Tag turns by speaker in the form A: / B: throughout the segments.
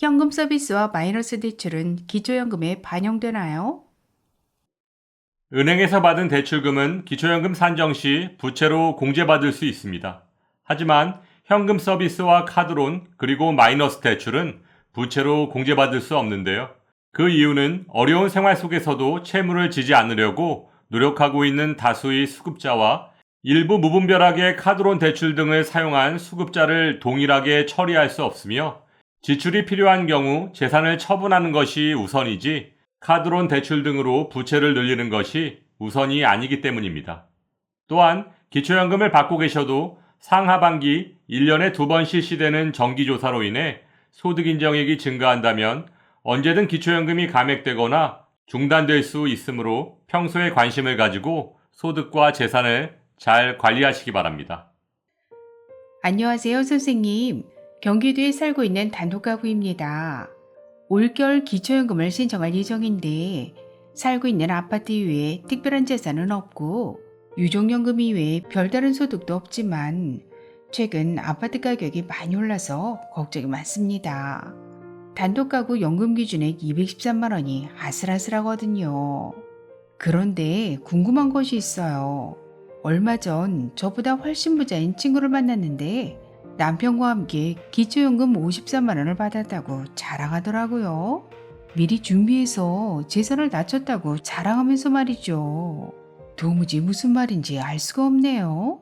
A: 현금 서비스와 마이너스 대출은 기초연금에 반영되나요?
B: 은행에서 받은 대출금은 기초연금 산정 시 부채로 공제받을 수 있습니다. 하지만 현금 서비스와 카드론 그리고 마이너스 대출은 부채로 공제받을 수 없는데요. 그 이유는 어려운 생활 속에서도 채무를 지지 않으려고 노력하고 있는 다수의 수급자와 일부 무분별하게 카드론 대출 등을 사용한 수급자를 동일하게 처리할 수 없으며 지출이 필요한 경우 재산을 처분하는 것이 우선이지 카드론 대출 등으로 부채를 늘리는 것이 우선이 아니기 때문입니다. 또한 기초연금을 받고 계셔도 상하반기 1년에 2번 실시되는 정기조사로 인해 소득 인정액이 증가한다면 언제든 기초연금이 감액되거나 중단될 수 있으므로 평소에 관심을 가지고 소득과 재산을 잘 관리하시기 바랍니다.
A: 안녕하세요, 선생님. 경기도에 살고 있는 단독가구입니다. 올겨울 기초연금을 신청할 예정인데 살고 있는 아파트 이외에 특별한 재산은 없고 유족연금 이외에 별다른 소득도 없지만 최근 아파트 가격이 많이 올라서 걱정이 많습니다. 단독가구 연금 기준액 213만 원이 아슬아슬하거든요. 그런데 궁금한 것이 있어요. 얼마 전 저보다 훨씬 부자인 친구를 만났는데 남편과 함께 기초연금 53만 원을 받았다고 자랑하더라고요. 미리 준비해서 재산을 낮췄다고 자랑하면서 말이죠. 도무지 무슨 말인지 알 수가 없네요.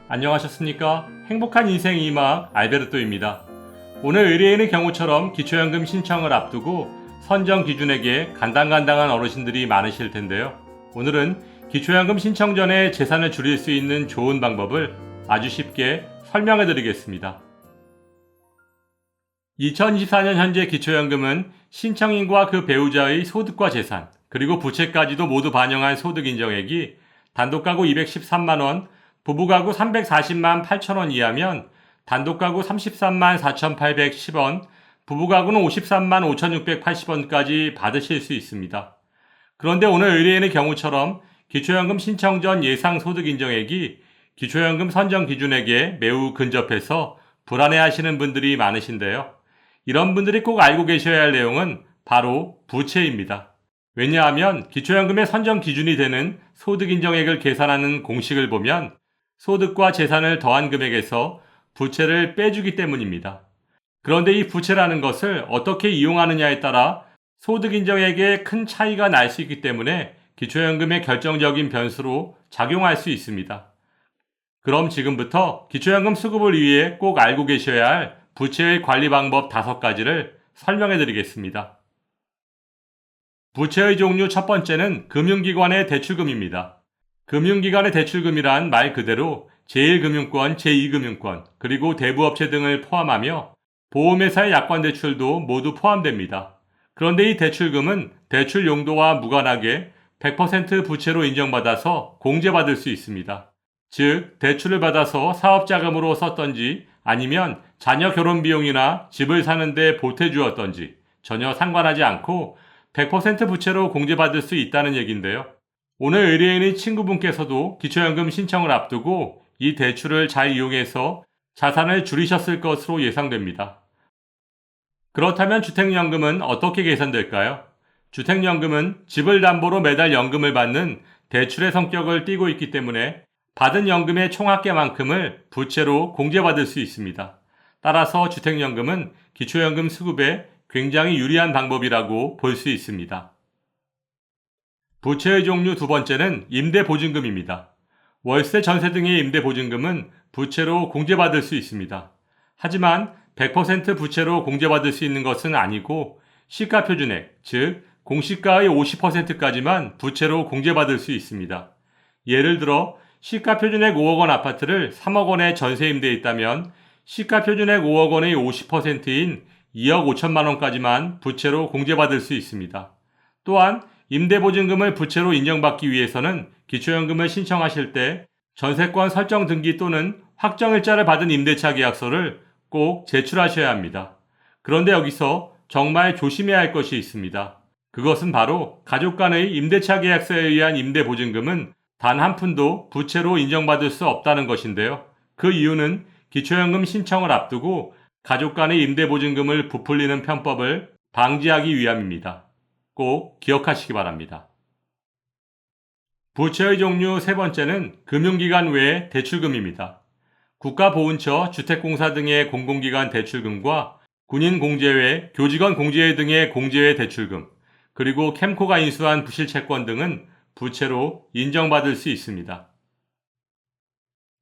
B: 안녕하셨습니까? 행복한 인생 이막 알베르토입니다. 오늘 의뢰인의 경우처럼 기초연금 신청을 앞두고 선정 기준액에 간당간당한 어르신들이 많으실 텐데요. 오늘은 기초연금 신청 전에 재산을 줄일 수 있는 좋은 방법을 아주 쉽게 설명해 드리겠습니다. 2024년 현재 기초연금은 신청인과 그 배우자의 소득과 재산, 그리고 부채까지도 모두 반영한 소득 인정액이 단독가구 213만원, 부부가구 340만 8천원 이하면 단독가구 33만 4,810원, 부부가구는 53만 5,680원까지 받으실 수 있습니다. 그런데 오늘 의뢰인의 경우처럼 기초연금 신청 전 예상 소득 인정액이 기초연금 선정 기준액에 매우 근접해서 불안해하시는 분들이 많으신데요. 이런 분들이 꼭 알고 계셔야 할 내용은 바로 부채입니다. 왜냐하면 기초연금의 선정 기준이 되는 소득 인정액을 계산하는 공식을 보면 소득과 재산을 더한 금액에서 부채를 빼주기 때문입니다. 그런데 이 부채라는 것을 어떻게 이용하느냐에 따라 소득 인정액에 큰 차이가 날 수 있기 때문에 기초연금의 결정적인 변수로 작용할 수 있습니다. 그럼 지금부터 기초연금 수급을 위해 꼭 알고 계셔야 할 부채의 관리 방법 5가지를 설명해 드리겠습니다. 부채의 종류 첫 번째는 금융기관의 대출금입니다. 금융기관의 대출금이란 말 그대로 제1금융권, 제2금융권, 그리고 대부업체 등을 포함하며 보험회사의 약관대출도 모두 포함됩니다. 그런데 이 대출금은 대출 용도와 무관하게 100% 부채로 인정받아서 공제받을 수 있습니다. 즉, 대출을 받아서 사업자금으로 썼던지 아니면 자녀 결혼 비용이나 집을 사는데 보태주었던지 전혀 상관하지 않고 100% 부채로 공제받을 수 있다는 얘기인데요. 오늘 의뢰인의 친구분께서도 기초연금 신청을 앞두고 이 대출을 잘 이용해서 자산을 줄이셨을 것으로 예상됩니다. 그렇다면 주택연금은 어떻게 계산될까요? 주택연금은 집을 담보로 매달 연금을 받는 대출의 성격을 띠고 있기 때문에 받은 연금의 총합계만큼을 부채로 공제받을 수 있습니다. 따라서 주택연금은 기초연금 수급에 굉장히 유리한 방법이라고 볼 수 있습니다. 부채의 종류 두 번째는 임대보증금입니다. 월세, 전세 등의 임대보증금은 부채로 공제받을 수 있습니다. 하지만 100% 부채로 공제받을 수 있는 것은 아니고 시가표준액, 즉 공시가의 50%까지만 부채로 공제받을 수 있습니다. 예를 들어 시가표준액 5억 원 아파트를 3억 원에 전세 임대했다면 시가표준액 5억 원의 50%인 2억 5천만 원까지만 부채로 공제받을 수 있습니다. 또한 임대보증금을 부채로 인정받기 위해서는 기초연금을 신청하실 때 전세권 설정 등기 또는 확정일자를 받은 임대차 계약서를 꼭 제출하셔야 합니다. 그런데 여기서 정말 조심해야 할 것이 있습니다. 그것은 바로 가족 간의 임대차 계약서에 의한 임대보증금은 단 한 푼도 부채로 인정받을 수 없다는 것인데요. 그 이유는 기초연금 신청을 앞두고 가족 간의 임대보증금을 부풀리는 편법을 방지하기 위함입니다. 꼭 기억하시기 바랍니다. 부채의 종류 세 번째는 금융기관 외의 대출금입니다. 국가보훈처, 주택공사 등의 공공기관 대출금과 군인공제회, 교직원 공제회 등의 공제회 대출금, 그리고 캠코가 인수한 부실채권 등은 부채로 인정받을 수 있습니다.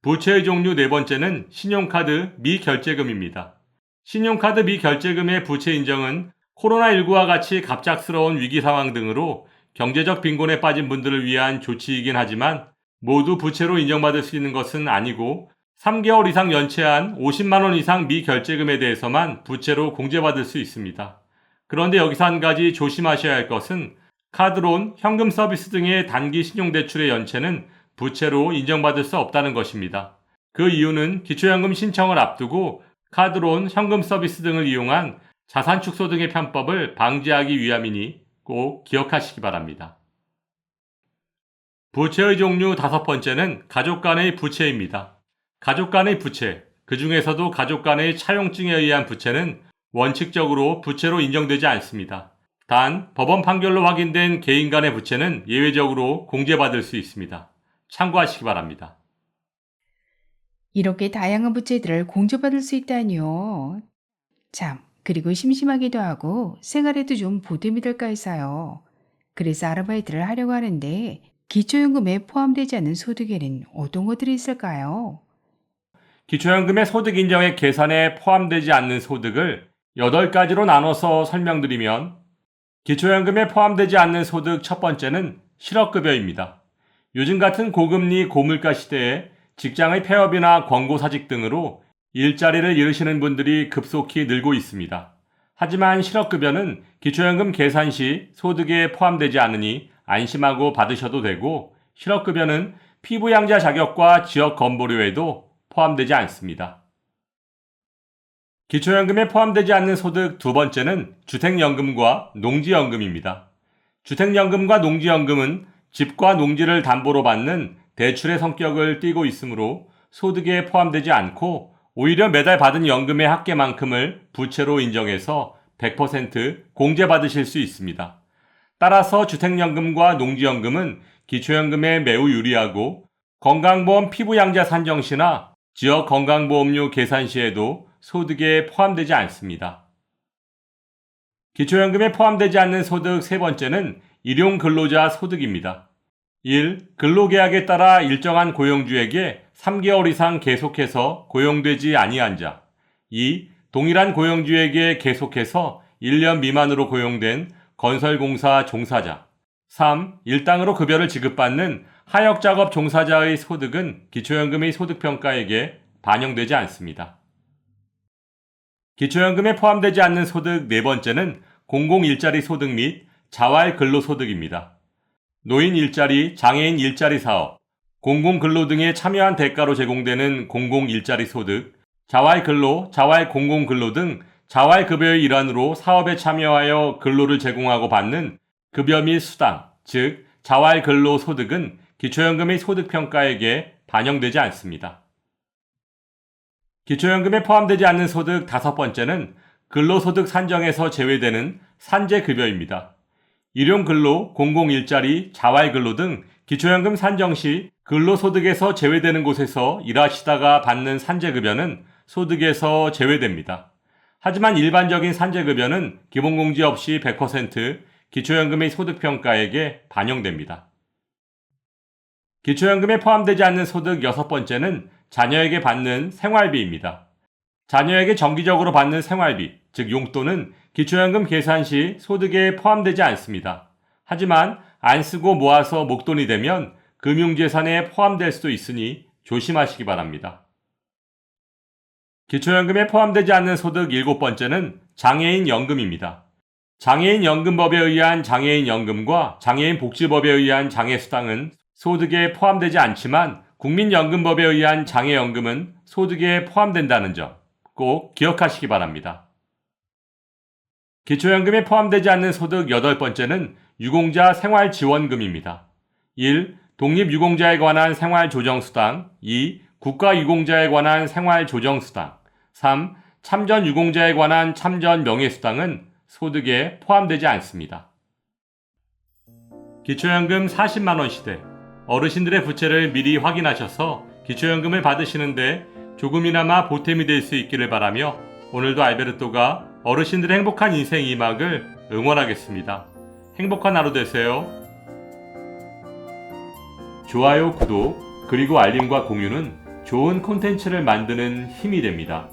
B: 부채의 종류 네 번째는 신용카드 미결제금입니다. 신용카드 미결제금의 부채 인정은 코로나19와 같이 갑작스러운 위기 상황 등으로 경제적 빈곤에 빠진 분들을 위한 조치이긴 하지만 모두 부채로 인정받을 수 있는 것은 아니고 3개월 이상 연체한 50만 원 이상 미결제금에 대해서만 부채로 공제받을 수 있습니다. 그런데 여기서 한 가지 조심하셔야 할 것은 카드론, 현금 서비스 등의 단기 신용대출의 연체는 부채로 인정받을 수 없다는 것입니다. 그 이유는 기초연금 신청을 앞두고 카드론, 현금 서비스 등을 이용한 자산축소 등의 편법을 방지하기 위함이니 꼭 기억하시기 바랍니다. 부채의 종류 다섯 번째는 가족 간의 부채입니다. 가족 간의 부채, 그 중에서도 가족 간의 차용증에 의한 부채는 원칙적으로 부채로 인정되지 않습니다. 단, 법원 판결로 확인된 개인 간의 부채는 예외적으로 공제받을 수 있습니다. 참고하시기 바랍니다.
A: 이렇게 다양한 부채들을 공제받을 수 있다니요. 참, 그리고 심심하기도 하고 생활에도 좀 보탬이 될까 해서요. 그래서 아르바이트를 하려고 하는데 기초연금에 포함되지 않은 소득에는 어떤 것들이 있을까요?
B: 기초연금의 소득 인정액 계산에 포함되지 않는 소득을 8가지로 나눠서 설명드리면 기초연금에 포함되지 않는 소득 첫 번째는 실업급여입니다. 요즘 같은 고금리 고물가 시대에 직장의 폐업이나 권고사직 등으로 일자리를 잃으시는 분들이 급속히 늘고 있습니다. 하지만 실업급여는 기초연금 계산 시 소득에 포함되지 않으니 안심하고 받으셔도 되고 실업급여는 피부양자 자격과 지역 건보료에도 포함되지 않습니다. 기초연금에 포함되지 않는 소득 두 번째는 주택연금과 농지연금입니다. 주택연금과 농지연금은 집과 농지를 담보로 받는 대출의 성격을 띠고 있으므로 소득에 포함되지 않고 오히려 매달 받은 연금의 합계만큼을 부채로 인정해서 100% 공제받으실 수 있습니다. 따라서 주택연금과 농지연금은 기초연금에 매우 유리하고 건강보험 피부양자 산정 시나 지역 건강보험료 계산 시에도 소득에 포함되지 않습니다. 기초연금에 포함되지 않는 소득 세 번째는 일용근로자 소득입니다. 1. 근로계약에 따라 일정한 고용주에게 3개월 이상 계속해서 고용되지 아니한 자. 2. 동일한 고용주에게 계속해서 1년 미만으로 고용된 건설공사 종사자. 3. 일당으로 급여를 지급받는 하역작업 종사자의 소득은 기초연금의 소득평가액에 반영되지 않습니다. 기초연금에 포함되지 않는 소득 네 번째는 공공일자리 소득 및 자활근로소득입니다. 노인 일자리, 장애인 일자리 사업, 공공근로 등에 참여한 대가로 제공되는 공공일자리 소득, 자활근로, 자활공공근로 등 자활급여의 일환으로 사업에 참여하여 근로를 제공하고 받는 급여 및 수당, 즉 자활근로소득은 기초연금의 소득평가액에 반영되지 않습니다. 기초연금에 포함되지 않는 소득 다섯 번째는 근로소득 산정에서 제외되는 산재급여입니다. 일용근로, 공공일자리, 자활근로 등 기초연금 산정 시 근로소득에서 제외되는 곳에서 일하시다가 받는 산재급여는 소득에서 제외됩니다. 하지만 일반적인 산재급여는 기본공제 없이 100% 기초연금의 소득평가액에 반영됩니다. 기초연금에 포함되지 않는 소득 여섯 번째는 자녀에게 받는 생활비입니다. 자녀에게 정기적으로 받는 생활비, 즉 용돈은 기초연금 계산 시 소득에 포함되지 않습니다. 하지만 안 쓰고 모아서 목돈이 되면 금융재산에 포함될 수도 있으니 조심하시기 바랍니다. 기초연금에 포함되지 않는 소득 일곱 번째는 장애인연금입니다. 장애인연금법에 의한 장애인연금과 장애인복지법에 의한 장애수당은 소득에 포함되지 않지만 국민연금법에 의한 장애연금은 소득에 포함된다는 점 꼭 기억하시기 바랍니다. 기초연금에 포함되지 않는 소득 8번째는 유공자 생활지원금입니다. 1. 독립유공자에 관한 생활조정수당. 2. 국가유공자에 관한 생활조정수당. 3. 참전유공자에 관한 참전명예수당은 소득에 포함되지 않습니다. 기초연금 40만원 시대. 어르신들의 부채를 미리 확인하셔서 기초연금을 받으시는데 조금이나마 보탬이 될 수 있기를 바라며 오늘도 알베르토가 어르신들의 행복한 인생 2막을 응원하겠습니다. 행복한 하루 되세요. 좋아요, 구독, 그리고 알림과 공유는 좋은 콘텐츠를 만드는 힘이 됩니다.